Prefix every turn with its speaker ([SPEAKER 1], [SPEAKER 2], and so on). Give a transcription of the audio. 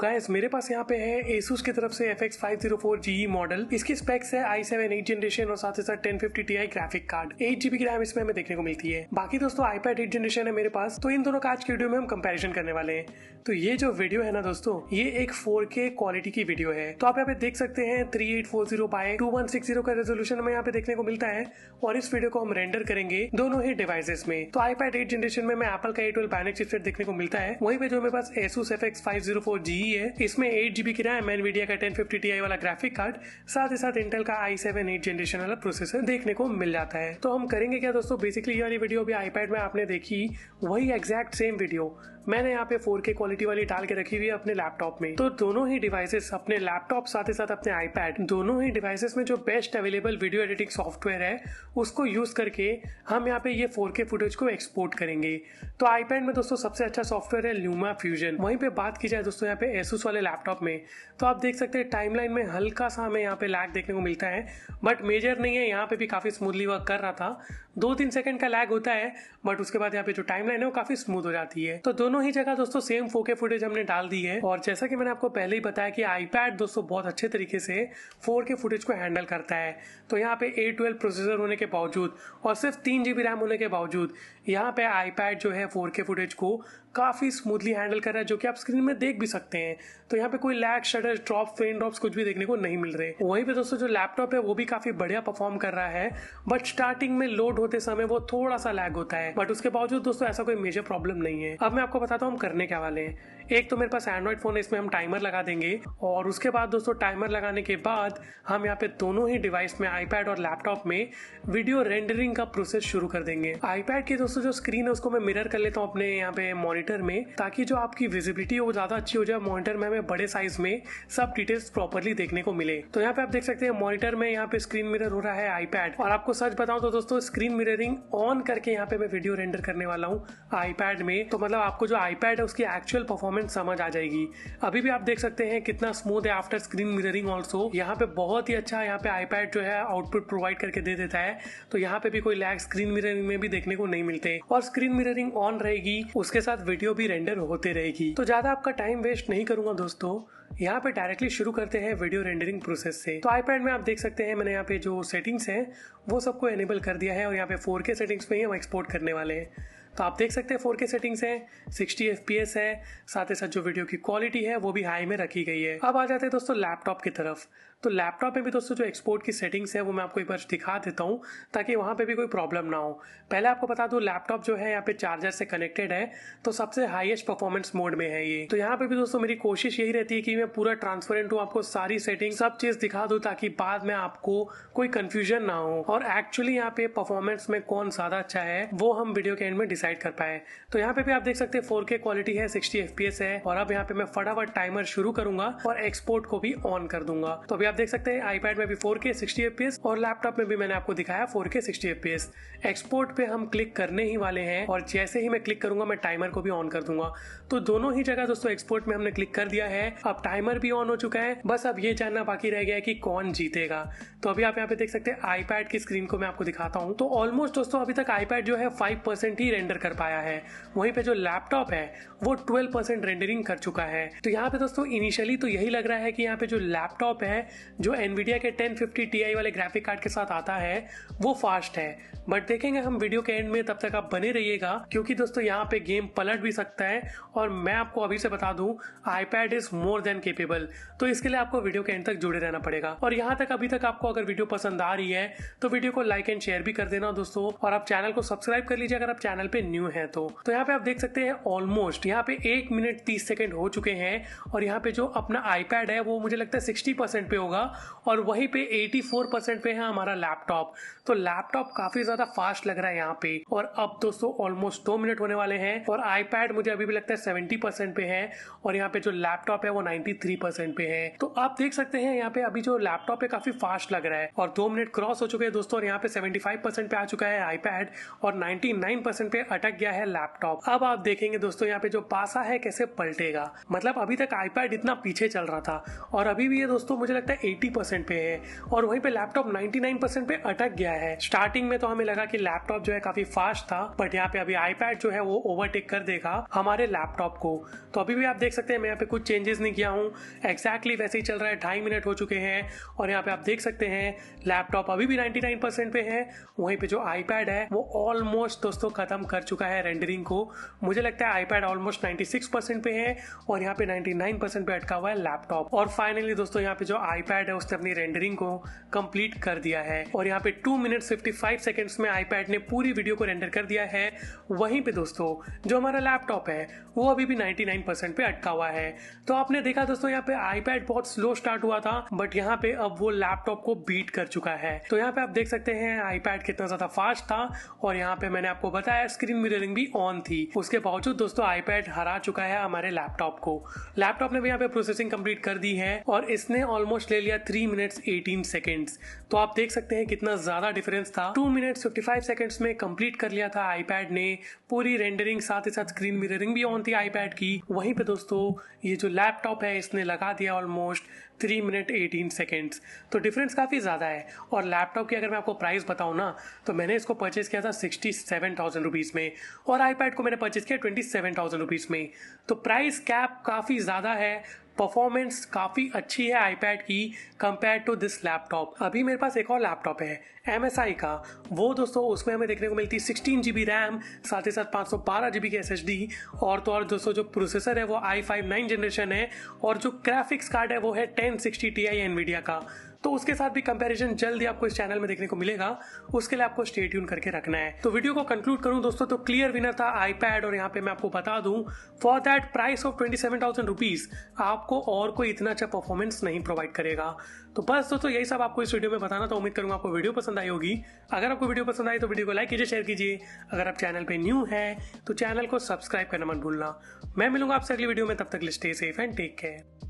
[SPEAKER 1] Guys मेरे पास यहाँ पे है Asus की तरफ से FX504GE मॉडल। इसकी स्पेक्स है i7 8 जनरेशन और साथ ही साथ 1050 Ti ग्राफिक कार्ड, 8GB की रैम इसमें हमें देखने को मिलती है। बाकी दोस्तों iPad 8 जनरेशन है मेरे पास, तो इन दोनों का आज की वीडियो में हम कंपैरिजन करने वाले हैं। तो ये जो वीडियो है ना दोस्तों, ये एक 4K क्वालिटी की वीडियो है। तो आप यहाँ पे देख सकते हैं 3840x2160 का रेजोल्यूशन हमें यहाँ पे देखने को मिलता है और इस वीडियो को हम रेंडर करेंगे दोनों ही डिवाइसेस में। तो iPad 8 जनरेशन में हमें एप्पल का A12 Bionic चिपसेट देखने को मिलता है, वहीं पे जो मेरे पास Asus FX504GE है, इसमें 8GB की रैम, NVIDIA का 1050 Ti वाला ग्राफिक कार्ड, साथ ही साथ इंटेल का i7 8 जनरेशन वाला प्रोसेसर देखने को मिल जाता है। तो हम करेंगे क्या दोस्तों, बेसिकली ये वाली वीडियो भी iPad में आपने देखी, वही एग्जैक्ट सेम वीडियो मैंने यहाँ पे 4K क्वालिटी वाली डाल के रखी हुई है अपने लैपटॉप में। तो दोनों ही डिवाइसेस, अपने लैपटॉप साथ ही साथ अपने iPad, दोनों ही डिवाइसेस में जो best available video editing software है उसको यूज करके हम यहाँ पे ये 4K फुटेज को एक्सपोर्ट करेंगे। तो iPad में दोस्तों सबसे अच्छा सॉफ्टवेयर है ल्यूमा फ्यूजन। वहीं पे बात की जाए दोस्तों यहाँ पे Asus वाले लैपटॉप में, तो आप देख सकते हैं टाइमलाइन में हल्का सा हमें यहाँ पे लैग देखने को मिलता है, बट मेजर नहीं है। यहाँ पे भी काफी स्मूथली वर्क कर रहा था, 2-3 सेकंड का लैग होता है, बट उसके बाद यहाँ पे जो टाइमलाइन है वो काफी स्मूथ हो जाती है। तो दोनों ही जगह दोस्तों सेम 4K फुटेज हमने डाल दी है। और जैसा कि मैंने आपको पहले ही बताया कि iPad दोस्तों बहुत अच्छे तरीके से 4K फुटेज को हैंडल करता है। तो यहाँ पे A12 प्रोसेसर होने के बावजूद और सिर्फ 3GB रैम होने के बावजूद यहाँ पे iPad जो है 4K फुटेज को काफी स्मूथली हैंडल कर रहा है, जो कि आप स्क्रीन में देख भी सकते हैं। तो यहाँ पे कोई lag, shutter, drop, frame drops कुछ भी देखने को नहीं मिल रहे। वहीं पे दोस्तों जो लैपटॉप है वो भी काफी बढ़िया परफॉर्म कर रहा है, बट स्टार्टिंग में लोड होते समय वो थोड़ा सा लैग होता है, बट उसके बावजूद दोस्तों ऐसा कोई मेजर प्रॉब्लम नहीं है। अब मैं आपको बताता हूँ हम करने क्या वाले हैं। एक तो मेरे पास एंड्रॉइड फोन है, इसमें हम टाइमर लगा देंगे और उसके बाद दोस्तों टाइमर लगाने के बाद हम यहाँ पे दोनों ही डिवाइस में, iPad और लैपटॉप में, वीडियो रेंडरिंग का प्रोसेस शुरू कर देंगे। iPad की दोस्तों जो स्क्रीन है उसको मैं मिरर कर लेता हूँ अपने यहाँ पे मॉनिटर में, ताकि जो आपकी विजिबिलिटी है वो ज्यादा अच्छी हो जाए। मॉनिटर में हमें बड़े साइज में सब डिटेल्स प्रॉपरली देखने को मिले। तो यहाँ पे आप देख सकते हैं मॉनिटर में यहाँ पे स्क्रीन मिरर हो रहा है iPad। और आपको सच बताऊं तो दोस्तों स्क्रीन मिररिंग ऑन करके यहाँ पे मैं वीडियो रेंडर करने वाला हूँ iPad में। तो मतलब आपको जो iPad है उसकी एक्चुअल परफॉर्मेंस समझ आ जाएगी। अभी भी आप देख सकते हैं कितना स्मूथ है आफ्टर स्क्रीन मिररिंग ऑल्सो। यहाँ पे बहुत ही अच्छा यहाँ पे iPad जो है आउटपुट प्रोवाइड करके दे देता है। तो यहाँ पे भी कोई लैग स्क्रीन मिररिंग में भी देखने को नहीं मिलते और स्क्रीन मिररिंग ऑन रहेगी, उसके साथ वीडियो भी रेंडर होते रहेगी। तो ज्यादा आपका टाइम वेस्ट नहीं करूंगा दोस्तों, यहाँ पे डायरेक्टली शुरू करते हैं वीडियो रेंडरिंग प्रोसेस से। तो iPad में आप देख सकते हैं मैंने यहाँ पे जो सेटिंग्स हैं वो सबको एनेबल कर दिया है और यहाँ पे 4K सेटिंग्स में ही हम एक्सपोर्ट करने वाले हैं। तो आप देख सकते हैं 4K सेटिंग्स है, 60 FPS है, साथ ही साथ जो वीडियो की क्वालिटी है वो भी हाई में रखी गई है। अब आ जाते हैं दोस्तों लैपटॉप की तरफ। तो लैपटॉप में भी दोस्तों जो एक्सपोर्ट की सेटिंग्स है वो मैं आपको एक बार दिखा देता हूँ ताकि वहां पे भी कोई प्रॉब्लम ना हो। पहले आपको बता दूं लैपटॉप जो है यहाँ पे चार्जर से कनेक्टेड है, तो सबसे हाईएस्ट परफॉर्मेंस मोड में है ये। तो यहाँ पे भी दोस्तों मेरी कोशिश यही रहती है कि मैं पूरा ट्रांसपेरेंट हूँ, आपको सारी सेटिंग सब चीज दिखा दूं ताकि बाद में आपको कोई कंफ्यूजन ना हो और एक्चुअली यहाँ पे परफॉर्मेंस में कौन ज्यादा अच्छा है वो हम वीडियो के एंड में डिसाइड कर पाए। तो यहाँ पे भी आप देख सकते हैं 4K क्वालिटी है, 60 FPS है और अब यहाँ पे मैं फटाफट टाइमर शुरू करूंगा और एक्सपोर्ट को भी ऑन कर दूंगा। तो अभी आप देख सकते हैं iPad में भी 4K 60 FPS और लैपटॉप में भी मैंने आपको दिखाया 4K 60 FPS। एक्सपोर्ट पे हम क्लिक करने ही वाले हैं और जैसे ही मैं क्लिक करूंगा मैं टाइमर को भी ऑन कर दूंगा। तो दोनों ही जगह दोस्तों एक्सपोर्ट में हमने क्लिक कर दिया है। अब टाइमर भी ऑन हो चुका है, बस अब ये जानना बाकी रह गया है कि कौन जीतेगा। तो अभी आप यहाँ पे देख सकते हैं iPad की स्क्रीन को मैं आपको दिखाता हूँ। तो ऑलमोस्ट दोस्तों अभी तक iPad जो है 5% ही रेंडर कर पाया है, वहीं पे जो लैपटॉप है वो 12% रेंडरिंग कर चुका है। तो यहाँ पे दोस्तों इनिशियली तो यही लग रहा है कि यहाँ पे जो लैपटॉप है जो NVIDIA के 1050 Ti वाले ग्राफिक कार्ड के साथ आता है वो फास्ट है, बट देखेंगे हम वीडियो के एंड में। तब तक आप बने रहिएगा क्योंकि दोस्तों यहाँ पे गेम पलट भी सकता है और मैं आपको अभी से बता दूं iPad is more than capable. तो इसके लिए आपको वीडियो के एंड तक जुड़े रहना पड़ेगा। और यहाँ तक अभी तक आपको अगर वीडियो पसंद आ रही है तो वीडियो को लाइक एंड शेयर भी कर देना दोस्तों, और आप चैनल को सब्सक्राइब कर लीजिए अगर आप चैनल पे न्यू है तो। यहाँ पे आप देख सकते हैं ऑलमोस्ट यहाँ पे 1 मिनट 30 सेकंड हो चुके हैं और यहाँ पे जो अपना iPad है वो मुझे लगता है 60% पे होगा और वहीं पे 84% पे है हमारा लैपटॉप। तो लैपटॉप काफी ज्यादा फास्ट लग रहा है यहाँ पे। और अब दोस्तों ऑलमोस्ट 2 मिनट होने वाले हैं और iPad मुझे अभी भी लगता है 70% पे है और यहाँ पे जो लैपटॉप है वो 93% पे है। तो आप देख सकते हैं यहाँ पे अभी जो लैपटॉप है काफी फास्ट लग रहा है और 2 मिनट क्रॉस हो चुके हैं दोस्तों और यहाँ पे 75% पे आ चुका है iPad और 99% पे अटक गया है लैपटॉप। अब आप देखेंगे दोस्तों यहाँ पे जो पासा है कैसे पलटेगा। मतलब अभी तक iPad इतना पीछे चल रहा था और अभी भी ये दोस्तों मुझे लगता है 80% पे है और वहीं पे लैपटॉप 99% पे अटक गया है। स्टार्टिंग में तो हमें लगा कि लैपटॉप जो है काफी फास्ट था, बट यहाँ पे अभी आईपैड जो है वो ओवरटेक कर देगा हमारे लैपटॉप को। तो अभी भी आप देख सकते हैं मैं यहाँ पे कुछ चेंजेस नहीं किया हूँ, एग्जैक्टली वैसे ही चल रहा है। 2.5 मिनट हो चुके हैं और यहाँ पे आप देख सकते हैं लैपटॉप अभी भी 99% पे है। वहीं पे जो आईपैड है वो ऑलमोस्ट दोस्तों खत्म कर चुका है रेंडरिंग को। मुझे लगता है आईपैड ऑलमोस्ट 96% पे है और यहाँ पे 99% पे अटका हुआ है लैपटॉप। और फाइनली दोस्तों यहाँ पे जो आईपैड है उसने अपनी रेंडरिंग को कंप्लीट कर दिया है और यहाँ पे 2 मिनट 55 सेकेंड्स में आईपैड ने पूरी वीडियो को रेंडर कर दिया है। वहीं पे दोस्तों जो हमारा लैपटॉप है वो अभी भी 99% पे अटका हुआ है। तो आपने देखा दोस्तों यहाँ पे आईपैड बहुत स्लो स्टार्ट हुआ था, बट यहाँ पे अब वो लैपटॉप को बीट कर चुका है। तो यहाँ पे आप देख सकते हैं आईपैड कितना ज्यादा फास्ट था और यहाँ पे मैंने आपको बताया स्क्रीन मिररिंग भी ऑन थी। उसके बावजूद दोस्तों आईपैड हरा चुका है हमारे लैपटॉप को। लैपटॉप ने भी यहाँ पे प्रोसेसिंग कंप्लीट कर दी है और इसने ऑलमोस्ट ले लिया 3 मिनट्स 18 सेकेंड्स। तो आप देख सकते हैं कितना ज्यादा डिफरेंस था। 2 मिनट्स 55 सेकेंड्स में कंप्लीट कर लिया था आईपैड ने पूरी रेंडरिंग, साथ ही साथ स्क्रीन मिररिंग भी ऑन थी आईपैड की। वहीं पे दोस्तों ये जो लैपटॉप है इसने लगा दिया ऑलमोस्ट 3 मिनट 18 सेकेंड्स। तो डिफरेंस काफ़ी ज़्यादा है। और लैपटॉप की अगर मैं आपको प्राइस बताऊँ ना तो मैंने इसको परचेज किया था 67,000 रुपीज़ में और आईपैड को मैंने परचेज किया 27,000 रुपीज़ में। तो प्राइस कैप काफ़ी ज़्यादा है। परफॉर्मेंस काफ़ी अच्छी है आईपैड की कंपेयर टू दिस लैपटॉप। अभी मेरे पास एक और लैपटॉप है MSI का, वो दोस्तों उसमें हमें देखने को मिलती है 16 GB रैम, साथ ही साथ 512 GB की SSD और तो और दोस्तों जो प्रोसेसर है वो i5 9 जनरेशन है और जो ग्राफिक्स कार्ड है वो है 1060 Ti एनवीडिया का। तो उसके साथ भी कंपैरिजन जल्दी आपको इस चैनल में देखने को मिलेगा, उसके लिए आपको स्टे ट्यून करके रखना है। तो वीडियो को कंक्लूड करूं दोस्तों तो क्लियर विनर था आईपैड और यहाँ पे मैं आपको बता दूं for that price of 27,000 rupees आपको और कोई इतना अच्छा परफॉर्मेंस नहीं प्रोवाइड करेगा। तो बस दोस्तों यही सब आपको इस वीडियो में बताना था। उम्मीद करूंगा आपको वीडियो पसंद आई होगी। अगर आपको वीडियो पसंद आई तो वीडियो को लाइक कीजिए, शेयर कीजिए। अगर आप चैनल पे न्यू है तो चैनल को सब्सक्राइब करना मत भूलना। मैं मिलूंगा आपसे अगली वीडियो में, तब तक stay safe and take care.